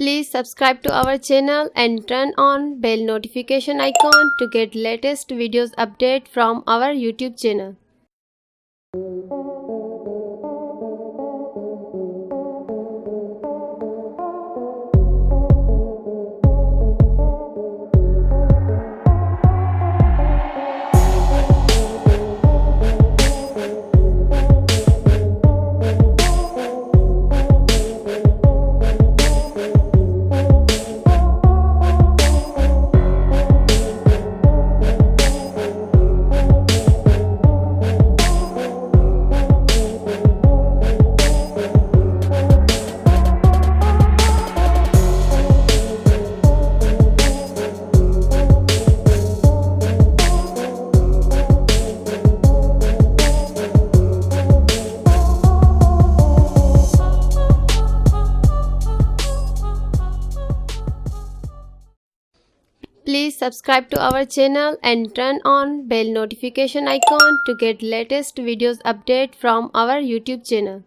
Please subscribe to our channel and turn on bell notification icon to get latest videos update from our YouTube channel. Please subscribe to our channel and turn on bell notification icon to get latest videos update from our YouTube channel.